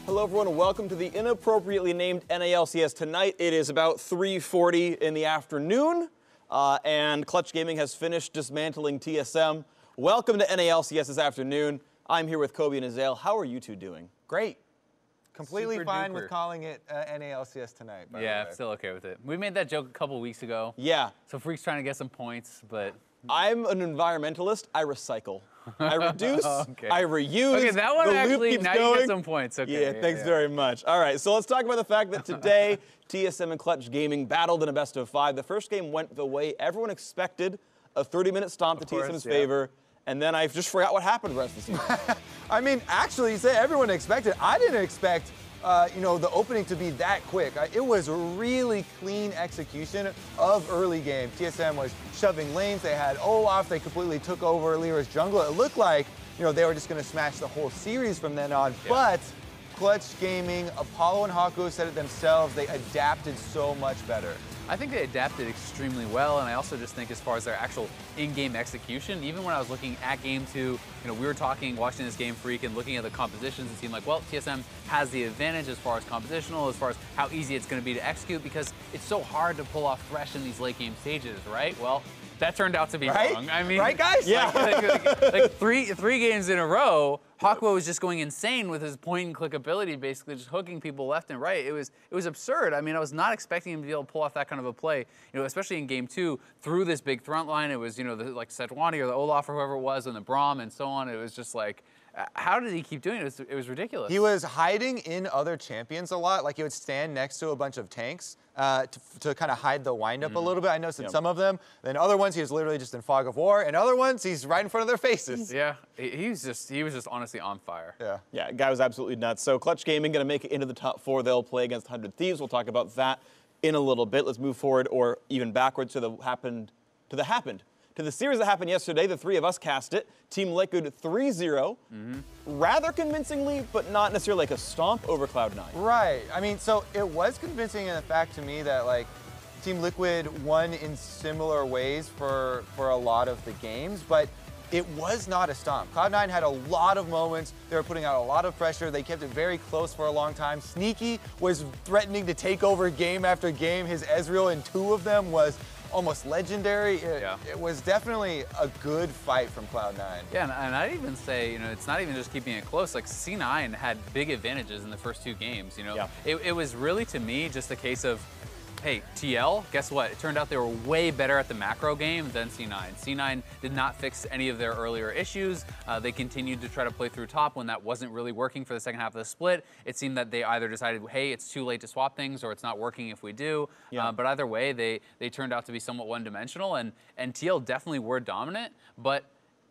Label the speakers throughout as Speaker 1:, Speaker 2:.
Speaker 1: Hello everyone, welcome to the inappropriately named NALCS. Tonight it is about 3:40 in the afternoon, and Clutch Gaming has finished dismantling TSM. Welcome to NALCS this afternoon. I'm here with Kobe and Azael. How are you two doing?
Speaker 2: Great. Completely
Speaker 3: Super
Speaker 2: fine
Speaker 3: duper.
Speaker 2: with calling it NALCS tonight.
Speaker 3: Yeah, I'm still okay with it. We made that joke a couple weeks ago.
Speaker 1: Yeah.
Speaker 3: So Phreak's trying to get some points, but...
Speaker 1: I'm an environmentalist. I recycle. I reduce,
Speaker 3: Okay.
Speaker 1: I reuse,
Speaker 3: Okay, that one
Speaker 1: the
Speaker 3: actually,
Speaker 1: loop keeps
Speaker 3: now
Speaker 1: going.
Speaker 3: you get some points. Okay.
Speaker 1: Yeah, thanks very much. All right, so let's talk about the fact that today, TSM and Clutch Gaming battled in a best-of-5. The first game went the way everyone expected, a 30-minute stomp to TSM's favor, and then I just forgot what happened the rest of the season.
Speaker 2: I mean, actually, you say everyone expected. I didn't expect, the opening to be that quick. It was really clean execution of early game. TSM was shoving lanes. They had Olaf. They completely took over Lyra's jungle. It looked like, they were just going to smash the whole series from then on. Yeah. But Clutch Gaming, Apollo and Haku said it themselves, they adapted so much better.
Speaker 3: I think they adapted extremely well, and I also just think as far as their actual in-game execution, even when I was looking at Game 2, we were watching this game Phreak and looking at the compositions, it seemed like, well, TSM has the advantage as far as compositional, as far as how easy it's going to be to execute, because it's so hard to pull off Thresh in these late game stages, right? Well, that turned out to be wrong. I mean,
Speaker 2: right, guys?
Speaker 3: Yeah. like three games in a row, Haku was just going insane with his point-and-click ability, basically just hooking people left and right. It was absurd. I mean, I was not expecting him to be able to pull off that kind of a play, especially in Game 2, through this big front line. It was, like Sejuani or the Olaf or whoever it was, and the Braum and so on. It was just like, how did he keep doing it? It was ridiculous.
Speaker 2: He was hiding in other champions a lot. Like, he would stand next to a bunch of tanks to kind of hide the windup a little bit. I noticed in some of them. Then other ones, he was literally just in fog of war. And other ones, he's right in front of their faces.
Speaker 3: Yeah, he was just honestly on fire.
Speaker 2: Yeah.
Speaker 1: Yeah, guy was absolutely nuts. So Clutch Gaming going to make it into the top 4. They'll play against 100 Thieves. We'll talk about that in a little bit. Let's move forward, or even backwards, to the series that happened yesterday. The three of us cast it. Team Liquid 3-0. Rather convincingly, but not necessarily like a stomp over Cloud9.
Speaker 2: Right. I mean, so it was convincing in the fact to me that, like, Team Liquid won in similar ways for a lot of the games, but it was not a stomp. Cloud9 had a lot of moments. They were putting out a lot of pressure. They kept it very close for a long time. Sneaky was threatening to take over game after game. His Ezreal in 2 of them was almost legendary. It was definitely a good fight from Cloud9.
Speaker 3: Yeah, and I'd even say, it's not even just keeping it close. Like, C9 had big advantages in the first 2 games, Yeah. It was really, to me, just a case of, hey, TL, guess what? It turned out they were way better at the macro game than C9. C9 did not fix any of their earlier issues. They continued to try to play through top when that wasn't really working for the second half of the split. It seemed that they either decided, hey, it's too late to swap things, or it's not working if we do. Yeah. But either way, they turned out to be somewhat one-dimensional, and TL definitely were dominant, but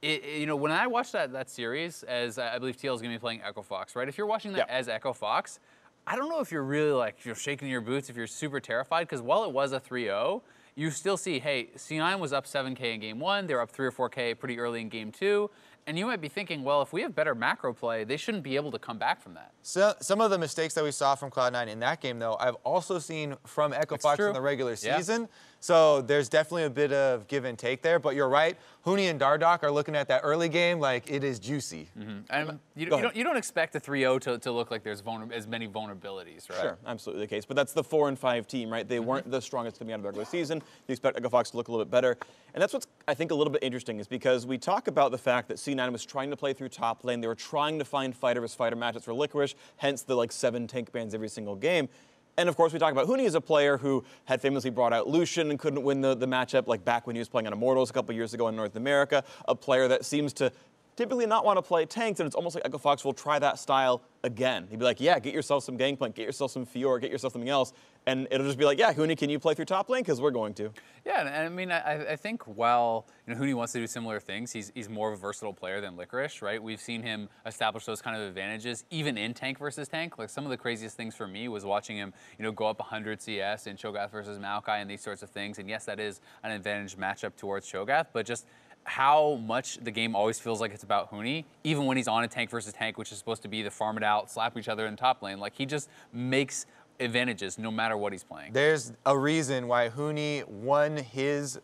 Speaker 3: when I watched that series, as I believe TL is going to be playing Echo Fox, right? If you're watching that as Echo Fox, I don't know if you're really if you're shaking your boots, if you're super terrified, because while it was a 3-0, you still see, hey, C9 was up 7K in Game 1, they were up 3 or 4K pretty early in Game 2, and you might be thinking, well, if we have better macro play, they shouldn't be able to come back from that. So
Speaker 2: some of the mistakes that we saw from Cloud9 in that game, though, I've also seen from Echo Fox in the regular season. So there's definitely a bit of give and take there. But you're right, Huni and Dardoch are looking at that early game like it is juicy.
Speaker 3: And you don't expect a 3-0 to look like there's as many vulnerabilities, right?
Speaker 1: Sure, absolutely the case. But that's the 4 and 5 team, right? They weren't the strongest coming out of the regular season. You expect Echo Fox to look a little bit better. And that's what's, I think, a little bit interesting, is because we talk about the fact that C9 was trying to play through top lane. They were trying to find fighter versus fighter matchups for Licorice, hence the 7 tank bans every single game. And of course, we talk about Huni as a player who had famously brought out Lucian and couldn't win the matchup, like back when he was playing on Immortals a couple years ago in North America. A player that seems to typically not want to play tanks, and it's almost like Echo Fox will try that style again. He'd be like, yeah, get yourself some Gangplank, get yourself some Fiora, get yourself something else. And it'll just be like, yeah, Huni, can you play through top lane? Because we're going to.
Speaker 3: Yeah, and I mean, I think while Huni wants to do similar things, he's more of a versatile player than Licorice, right? We've seen him establish those kind of advantages, even in tank versus tank. Like, some of the craziest things for me was watching him, go up 100 CS in Cho'Gath versus Maokai and these sorts of things. And yes, that is an advantage matchup towards Cho'Gath, but just how much the game always feels like it's about Huni, even when he's on a tank versus tank, which is supposed to be the farm it out, slap each other in top lane. Like, he just makes advantages no matter what he's playing.
Speaker 2: There's a reason why Huni won his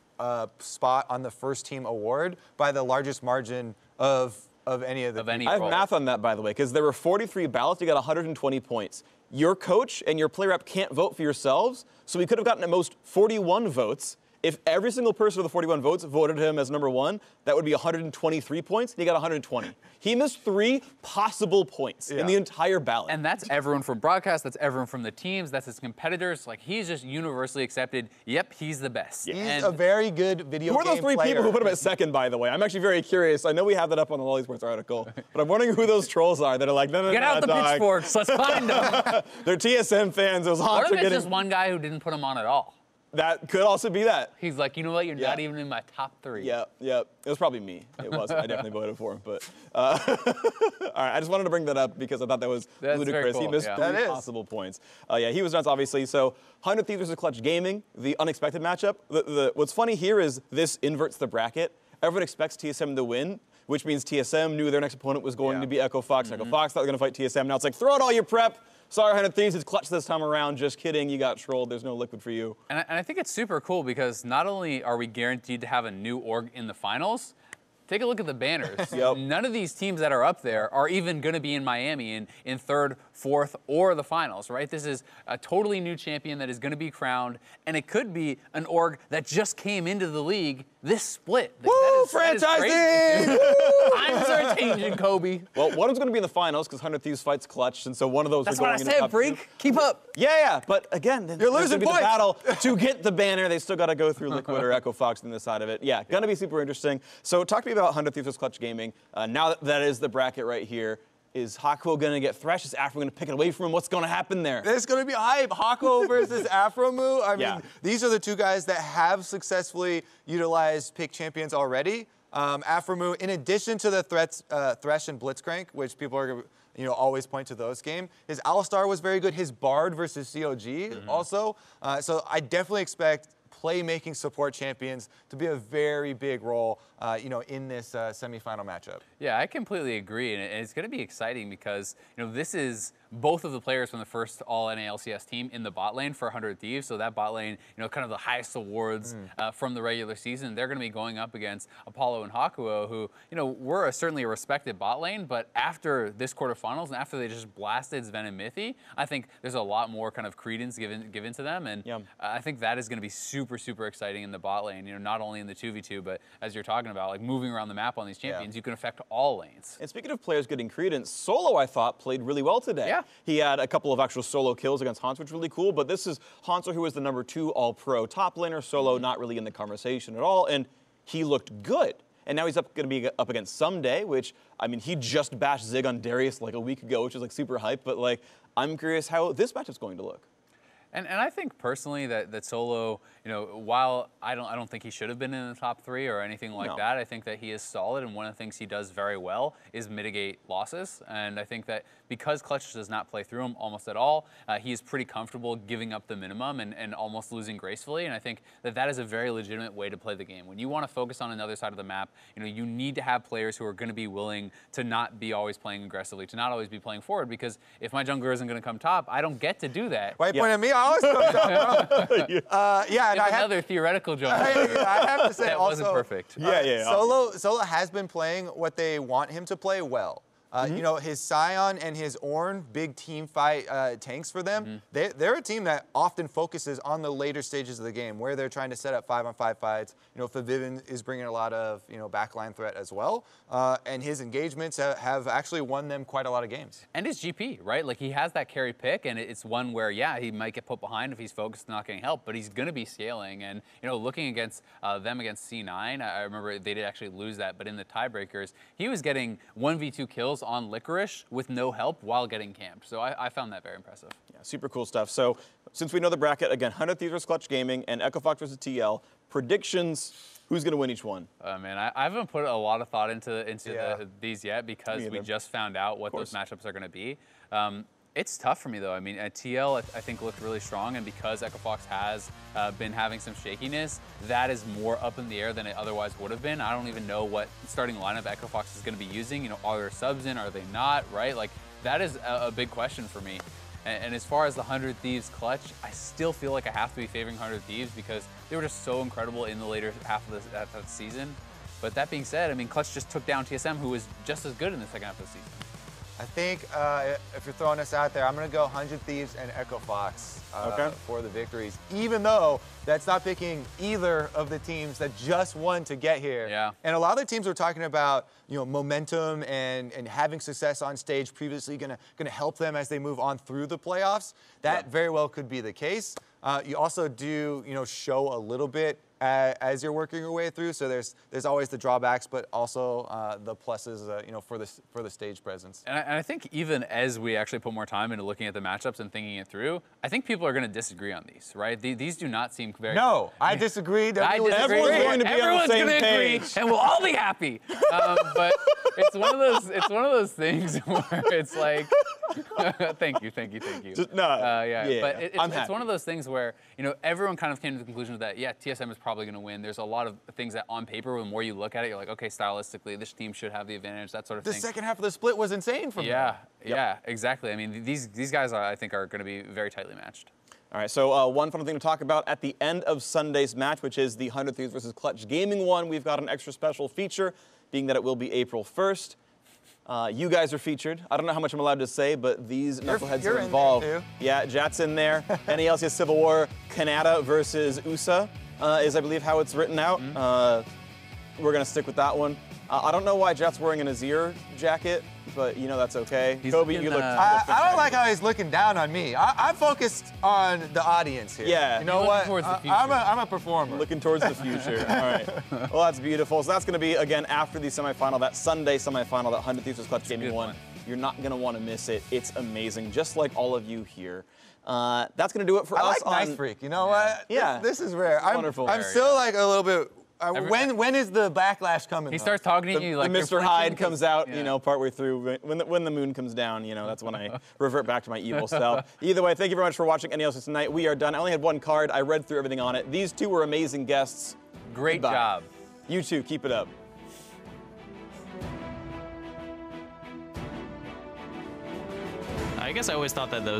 Speaker 2: spot on the first team award by the largest margin of of any of the
Speaker 3: any
Speaker 1: I have
Speaker 3: role.
Speaker 1: math on that, by the way, because there were 43 ballots. You got 120 points. Your coach and your player rep can't vote for yourselves, so we could have gotten at most 41 votes. If every single person with the 41 votes voted him as number 1, that would be 123 points, and he got 120. He missed 3 possible points in the entire ballot.
Speaker 3: And that's everyone from broadcast, that's everyone from the teams, that's his competitors. Like, he's just universally accepted, yep, he's the best.
Speaker 2: He's
Speaker 3: And
Speaker 2: a very good video game
Speaker 1: Who are those 3
Speaker 2: player.
Speaker 1: people who put him at second, by the way? I'm actually very curious. I know we have that up on the Lolly Sports article, but I'm wondering who those trolls are that are like, no,
Speaker 3: Get out the
Speaker 1: dog.
Speaker 3: pitchforks, let's find them.
Speaker 1: They're TSM fans. Those
Speaker 3: What
Speaker 1: Hawks
Speaker 3: if
Speaker 1: are
Speaker 3: it's
Speaker 1: getting...
Speaker 3: just one guy who didn't put him on at all?
Speaker 1: That could also be that.
Speaker 3: He's like, you know what, you're not even in my top 3.
Speaker 1: Yep. It was probably me. It was. I definitely voted for him. But all right, I just wanted to bring that up because I thought that was
Speaker 3: That's
Speaker 1: ludicrous.
Speaker 3: very cool,
Speaker 1: He missed
Speaker 3: yeah.
Speaker 1: 3
Speaker 2: That is.
Speaker 1: possible points. Yeah, he was nuts, obviously. So 100 Thieves versus Clutch Gaming, the unexpected matchup. What's funny here is this inverts the bracket. Everyone expects TSM to win, which means TSM knew their next opponent was going to be Echo Fox. Echo Fox thought they were going to fight TSM. Now it's like, throw out all your prep. Sorry, 100 Thieves, it's Clutch this time around. Just kidding, you got trolled. There's no Liquid for you.
Speaker 3: And I think it's super cool because not only are we guaranteed to have a new org in the finals, take a look at the banners.
Speaker 1: Yep.
Speaker 3: None of these teams that are up there are even going to be in Miami in third, fourth, or the finals, right? This is a totally new champion that is going to be crowned, and it could be an org that just came into the league this split.
Speaker 1: Woo, franchising!
Speaker 3: Times are changing, Kobe.
Speaker 1: Well, one of them's going to be in the finals because 100 Thieves fights Clutch, and so one of those
Speaker 3: That's
Speaker 1: are going
Speaker 3: what I
Speaker 1: into
Speaker 3: said,
Speaker 1: top
Speaker 3: Phreak.
Speaker 1: 2.
Speaker 3: Keep up.
Speaker 1: Yeah, but again,
Speaker 2: You're losing
Speaker 1: the
Speaker 2: points.
Speaker 1: battle to get the banner. They still got to go through Liquid or Echo Fox on this side of it. Yeah, gonna be super interesting. So talk to me about 100 Thieves versus Clutch Gaming. Now that is the bracket right here. Is Hakuo gonna get thrashed? Is Afro gonna pick it away from him? What's gonna happen there?
Speaker 2: There's going to be hype. Hakuo versus Afromu. I mean,
Speaker 1: Yeah.
Speaker 2: these are the 2 guys that have successfully utilized pick champions already. Afromu, in addition to the Thresh and Blitzcrank, which people are always point to those games, his Alistar was very good. His Bard versus COG also. So I definitely expect playmaking support champions to be a very big role, in this semifinal matchup.
Speaker 3: Yeah, I completely agree, and it's going to be exciting because this is both of the players from the first All-NA LCS team in the bot lane for 100 Thieves. So that bot lane, kind of the highest awards from the regular season. They're going to be going up against Apollo and Hakuo, who were certainly a respected bot lane, but after this quarterfinals and after they just blasted Sven and Mithy, I think there's a lot more kind of credence given to them, and I think that is going to be super exciting in the bot lane. Not only in the 2v2, but as you're talking about, like moving around the map on these champions, you can affect all lanes.
Speaker 1: And speaking of players getting credence, Solo, I thought, played really well today.
Speaker 3: Yeah.
Speaker 1: He had a couple of actual solo kills against Hanzo, which was really cool, but this is Hanzo, who was the number 2 all-pro top laner. Solo not really in the conversation at all, and he looked good. And now he's going to be up against Someday, which, I mean, he just bashed Zig on Darius like a week ago, which is like super hype, but like, I'm curious how this matchup's going to look.
Speaker 3: And I think personally that Solo, while I don't think he should have been in the top 3 or anything like that, I think that he is solid, and one of the things he does very well is mitigate losses. And I think that because Clutch does not play through him almost at all, he is pretty comfortable giving up the minimum and almost losing gracefully. And I think that is a very legitimate way to play the game. When you want to focus on another side of the map, you need to have players who are going to be willing to not be always playing aggressively, to not always be playing forward, because if my jungler isn't going to come top, I don't get to do that.
Speaker 2: Why are you pointing at me? I always come down, bro. And
Speaker 3: It's another theoretical jungler.
Speaker 2: I have to say
Speaker 3: that
Speaker 2: also,
Speaker 3: wasn't perfect.
Speaker 2: Solo has been playing what they want him to play well. His Scion and his Ornn, big team fight tanks for them. They're a team that often focuses on the later stages of the game, where they're trying to set up 5-on-5 fights. Favivin is bringing a lot of backline threat as well, and his engagements have actually won them quite a lot of games.
Speaker 3: And his GP, right? Like, he has that carry pick, and it's one where, yeah, he might get put behind if he's focused on not getting help, but he's going to be scaling. And looking against them against C9, I remember they did actually lose that, but in the tiebreakers, he was getting 1v2 kills on Licorice with no help while getting camped. So I found that very impressive.
Speaker 1: Yeah, super cool stuff. So since we know the bracket, again, 100 Thieves versus Clutch Gaming and Echo Fox versus TL, predictions, who's going to win each one?
Speaker 3: Man, I haven't put a lot of thought into these yet because we just found out what those matchups are going to be. It's tough for me, though. I mean, TL, I think, looked really strong, and because Echo Fox has been having some shakiness, that is more up in the air than it otherwise would have been. I don't even know what starting lineup Echo Fox is going to be using. Are there subs in? Are they not? Right? Like, that is a big question for me. And as far as the 100 Thieves Clutch, I still feel like I have to be favoring 100 Thieves because they were just so incredible in the later half of the season. But that being said, I mean, Clutch just took down TSM, who was just as good in the second half of the season.
Speaker 2: I think if you're throwing us out there, I'm going to go 100 Thieves and Echo Fox for the victories, even though that's not picking either of the teams that just won to get here.
Speaker 3: Yeah.
Speaker 2: And a lot of the teams were talking about, momentum and having success on stage previously going to help them as they move on through the playoffs. That very well could be the case. You also do, show a little bit as you're working your way through. So there's always the drawbacks, but also the pluses, for the stage presence.
Speaker 3: And I think even as we actually put more time into looking at the matchups and thinking it through, I think people are going to disagree on these, right? These do not seem very.
Speaker 2: No, I disagree.
Speaker 1: Everyone's going to be on the same page,
Speaker 3: and we'll all be happy. But it's one of those things where it's like, thank you.
Speaker 1: Just, no,
Speaker 3: but it's one of those things where everyone kind of came to the conclusion that TSM is probably going to win. There's a lot of things that on paper, the more you look at it, you're like, okay, stylistically, this team should have the advantage, that sort of thing.
Speaker 2: The second half of the split was insane from them.
Speaker 3: Yeah, exactly. I mean, these guys, I think, are going to be very tightly matched.
Speaker 1: All right, so one fun thing to talk about at the end of Sunday's match, which is the 100 Thieves versus Clutch Gaming one, we've got an extra special feature, being that it will be April 1st. You guys are featured. I don't know how much I'm allowed to say, but these knuckleheads are involved.
Speaker 2: In there too.
Speaker 1: Yeah, Jat's in there. LCS Civil War, Canada versus USA is, I believe, how it's written out. We're going to stick with that one. I don't know why Jat's wearing an Azir jacket, but that's okay. Kobe, you look.
Speaker 2: I don't like how he's looking down on me. I'm focused on the audience here.
Speaker 1: Yeah.
Speaker 2: You know what?
Speaker 3: Towards the future.
Speaker 2: I'm a performer.
Speaker 1: Looking towards the future. All right. Well, that's beautiful. So that's going to be, again, after the semifinal, that Sunday semifinal, that 100 Thieves versus Clutch Gaming one. You're not going to want to miss it. It's amazing, just like all of you here. That's going to do it for us.
Speaker 2: I like Nice Phreak. You know what?
Speaker 1: Yeah.
Speaker 2: This is rare.
Speaker 1: Wonderful.
Speaker 2: I'm still like a little bit. When is the backlash coming?
Speaker 3: He starts talking to you like
Speaker 1: the Mr. Hyde comes out, partway through. When the moon comes down, that's when I revert back to my evil self. Either way, thank you very much for watching LCS tonight. We are done. I only had one card. I read through everything on it. These two were amazing guests.
Speaker 3: Great job.
Speaker 1: You too. Keep it up.
Speaker 4: I guess I always thought that those